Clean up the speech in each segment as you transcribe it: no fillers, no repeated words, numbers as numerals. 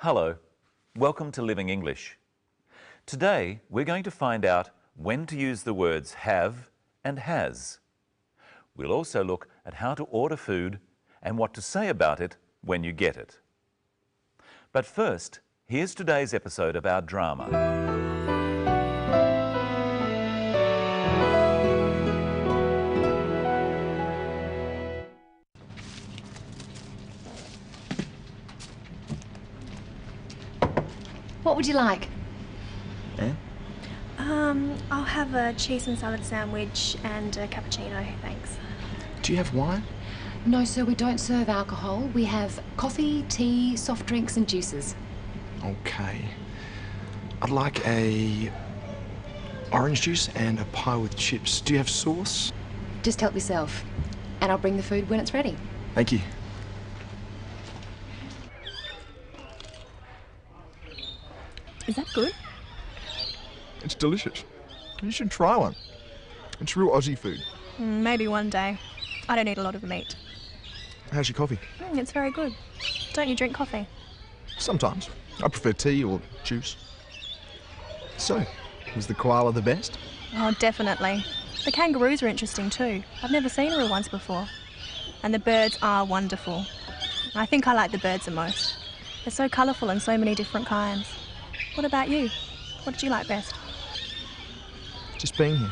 Hello, welcome to Living English. Today we're going to find out when to use the words have and has. We'll also look at how to order food and what to say about it when you get it. But first, here's today's episode of our drama. What would you like? Anne? I'll have a cheese and salad sandwich and a cappuccino, thanks. Do you have wine? No, sir, we don't serve alcohol. We have coffee, tea, soft drinks and juices. Okay. I'd like a orange juice and a pie with chips. Do you have sauce? Just help yourself. And I'll bring the food when it's ready. Thank you. Is that good? It's delicious. You should try one. It's real Aussie food. Maybe one day. I don't eat a lot of meat. How's your coffee? It's very good. Don't you drink coffee? Sometimes. I prefer tea or juice. So, was the koala the best? Oh, definitely. The kangaroos are interesting too. I've never seen a real ones before. And the birds are wonderful. I think I like the birds the most. They're so colourful and so many different kinds. What about you? What did you like best? Just being here.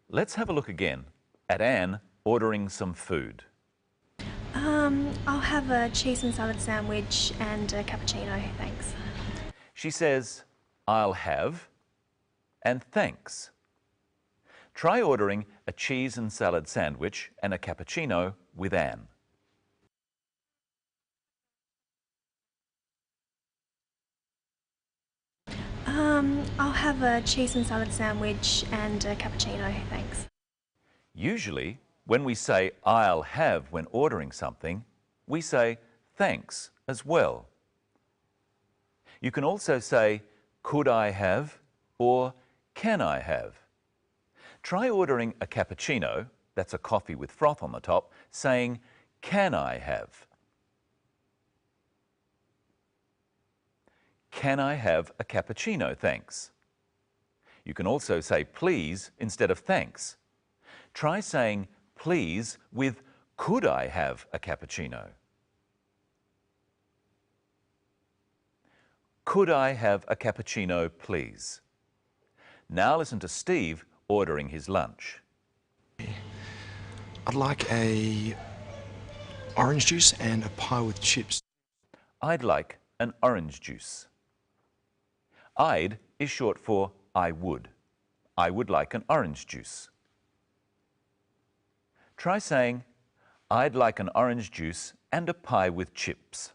Let's have a look again at Anne ordering some food. I'll have a cheese and salad sandwich and a cappuccino, thanks. She says, I'll have and thanks. Try ordering a cheese and salad sandwich and a cappuccino with Anne. I'll have a cheese and salad sandwich and a cappuccino, thanks. Usually, when we say I'll have when ordering something, we say thanks as well. You can also say could I have or can I have. Try ordering a cappuccino, that's a coffee with froth on the top, saying can I have. Can I have a cappuccino, thanks? You can also say please instead of thanks. Try saying please with could I have a cappuccino? Could I have a cappuccino, please? Now listen to Steve ordering his lunch. I'd like a orange juice and a pie with chips. I'd like an orange juice. I'd is short for I would. I would like an orange juice. Try saying, I'd like an orange juice and a pie with chips.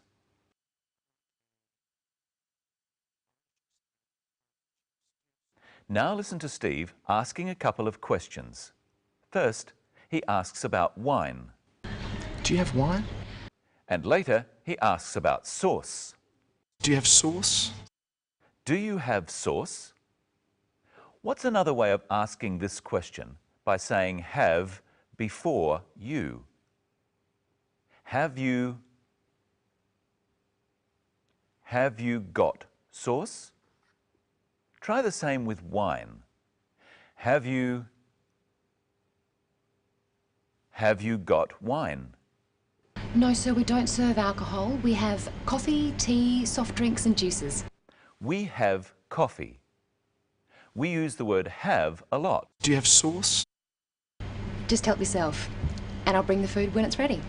Now listen to Steve asking a couple of questions. First, he asks about wine. Do you have wine? And later, he asks about sauce. Do you have sauce? Do you have sauce? What's another way of asking this question by saying have before you? Have you got sauce? Try the same with wine. Have you got wine? No, sir, we don't serve alcohol. We have coffee, tea, soft drinks and juices. We have coffee. We use the word have a lot. Do you have sauce? Just help yourself. And I'll bring the food when it's ready.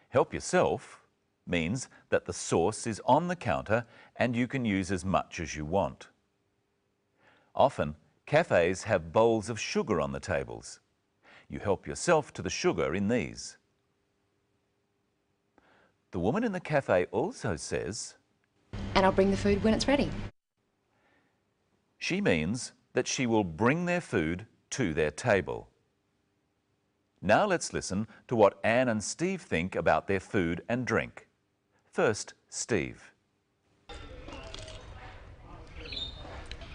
Help yourself means that the sauce is on the counter and you can use as much as you want. Often, cafes have bowls of sugar on the tables. You help yourself to the sugar in these. The woman in the cafe also says, And I'll bring the food when it's ready. she means that she will bring their food to their table. Now let's listen to what Anne and Steve think about their food and drink. First, Steve.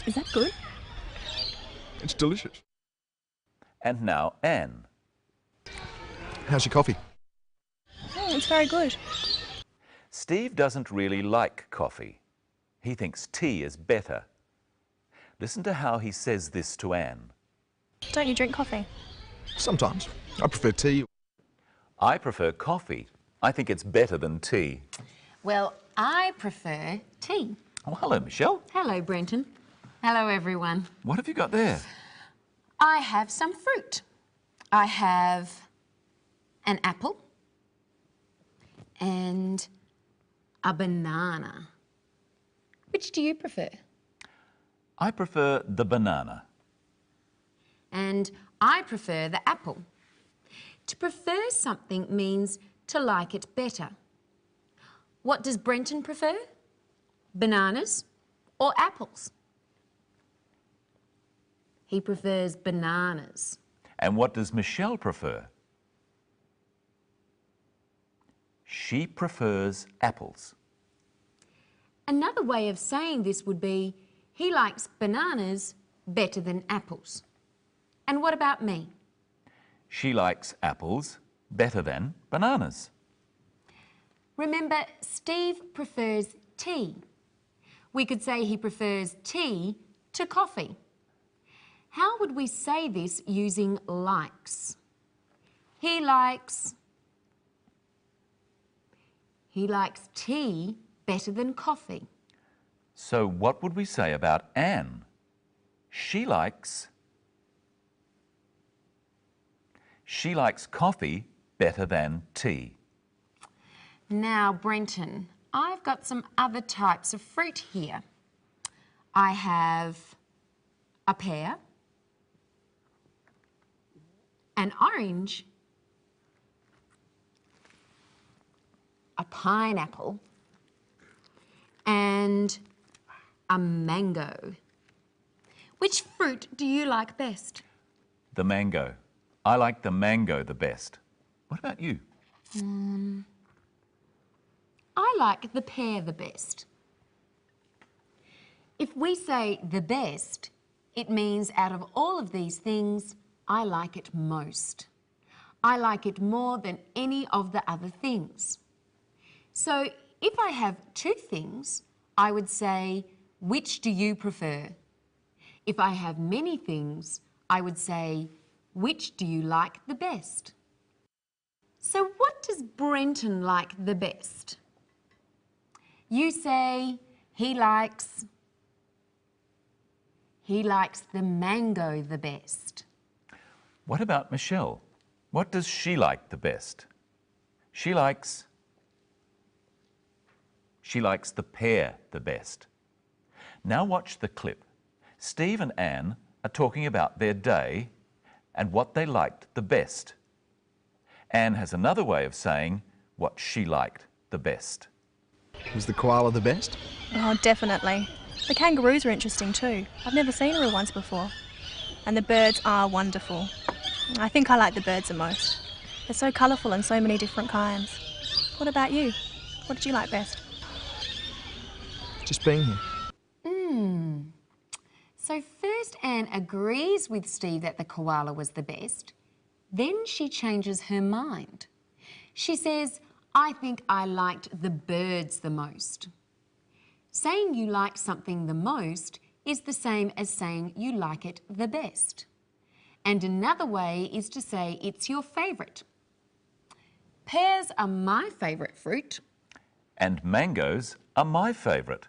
Is that good? It's delicious. And now Anne. How's your coffee? It's very good. Steve doesn't really like coffee. He thinks tea is better. Listen to how he says this to Anne. Don't you drink coffee? Sometimes. I prefer tea. I prefer coffee. I think it's better than tea. Well, I prefer tea. Oh, hello, Michelle. Hello, Brenton. Hello, everyone. What have you got there? I have some fruit. I have an apple and a banana. Which do you prefer? I prefer the banana. And I prefer the apple. To prefer something means to like it better. What does Brenton prefer? Bananas or apples? He prefers bananas. And what does Michelle prefer? She prefers apples. Another way of saying this would be, he likes bananas better than apples. And what about me? She likes apples better than bananas. Remember, Steve prefers tea. We could say he prefers tea to coffee. How would we say this using likes? He likes tea better than coffee. So what would we say about Anne? She likes coffee better than tea. Now, Brenton, I've got some other types of fruit here. I have a pear, an orange, a pineapple, and a mango. Which fruit do you like best? The mango. I like the mango the best. What about you? I like the pear the best. If we say the best, it means out of all of these things, I like it most. I like it more than any of the other things. So if I have two things, I would say, which do you prefer? If I have many things, I would say, which do you like the best? So what does Brenton like the best? You say he likes the mango the best. What about Michelle? What does she like the best? She likes the pear the best. Now watch the clip. Steve and Anne are talking about their day and what they liked the best. Anne has another way of saying what she liked the best. Was the koala the best? Oh, definitely. The kangaroos are interesting too. I've never seen a real ones before. And the birds are wonderful. I think I like the birds the most. They're so colourful and so many different kinds. What about you? What did you like best? Just being here. So first Anne agrees with Steve that the koala was the best. Then she changes her mind. She says, I think I liked the birds the most. Saying you like something the most is the same as saying you like it the best. And another way is to say it's your favourite. Pears are my favourite fruit. And mangoes are my favourite.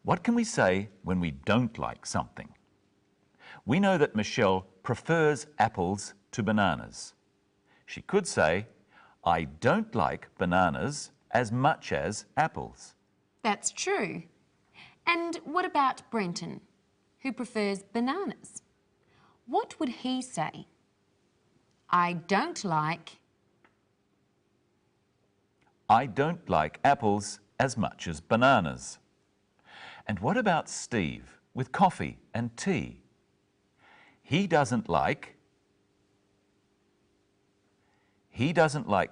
What can we say when we don't like something? We know that Michelle prefers apples to bananas. She could say, I don't like bananas as much as apples. That's true. And what about Brenton, who prefers bananas? What would he say? I don't like apples as much as bananas. And what about Steve with coffee and tea? He doesn't like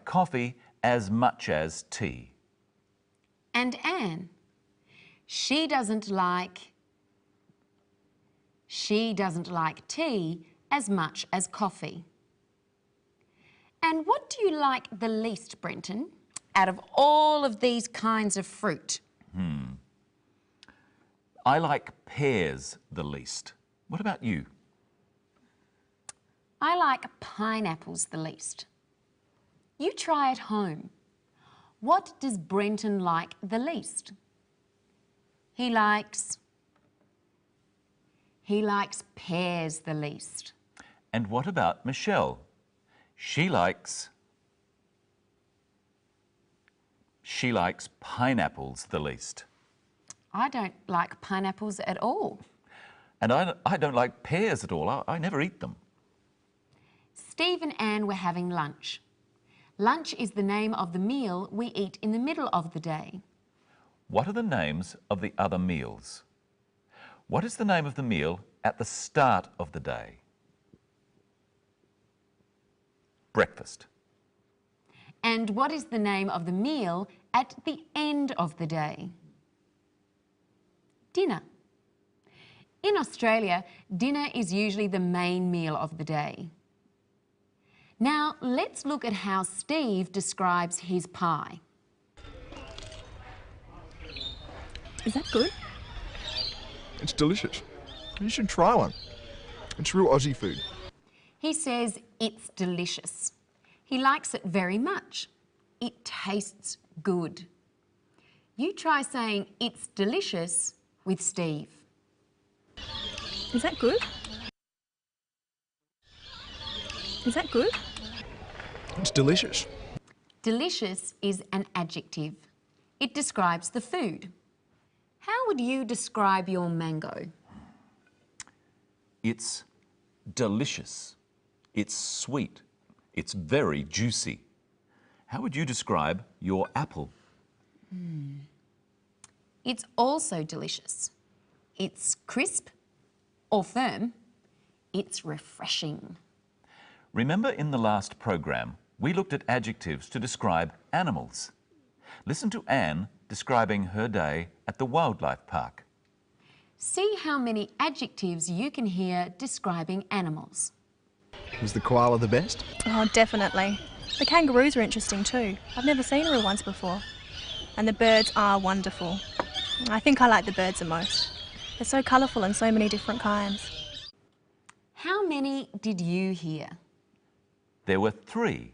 coffee as much as tea. And Anne, she doesn't like tea as much as coffee. And what do you like the least, Brenton, out of all of these kinds of fruit? I like pears the least. What about you? I like pineapples the least. You try at home. What does Brenton like the least? He likes pears the least. And what about Michelle? She likes pineapples the least. I don't like pineapples at all. And I don't like pears at all. I never eat them. Steve and Anne were having lunch. Lunch is the name of the meal we eat in the middle of the day. What are the names of the other meals? What is the name of the meal at the start of the day? Breakfast. And what is the name of the meal at the end of the day? Dinner. In Australia, dinner is usually the main meal of the day. Now, let's look at how Steve describes his pie. Is that good? It's delicious. You should try one. It's real Aussie food. He says it's delicious. He likes it very much. It tastes good. You try saying it's delicious with Steve. Is that good? Is that good? It's delicious. Delicious is an adjective. It describes the food. How would you describe your mango? It's delicious. It's sweet. It's very juicy. How would you describe your apple? It's also delicious. It's crisp or firm. It's refreshing. Remember in the last program, we looked at adjectives to describe animals. Listen to Anne describing her day at the wildlife park. See how many adjectives you can hear describing animals. Was the koala the best? Oh, definitely. The kangaroos are interesting too. I've never seen a real ones before. And the birds are wonderful. I think I like the birds the most. They're so colourful and so many different kinds. How many did you hear? There were 3.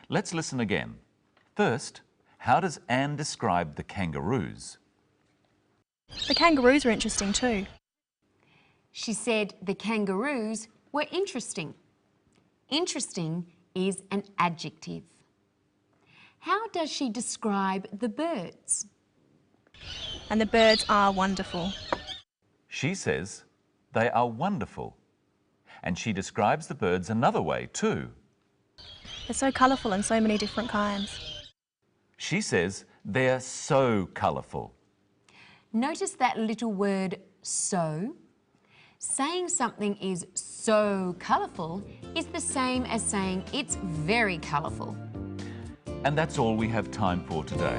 Let's listen again. First, how does Anne describe the kangaroos? The kangaroos are interesting too. She said the kangaroos were interesting. Interesting is an adjective. How does she describe the birds? And the birds are wonderful. She says they are wonderful. And she describes the birds another way too. They're so colourful and so many different kinds. She says they're so colourful. Notice that little word so. Saying something is so colourful is the same as saying it's very colourful. And that's all we have time for today.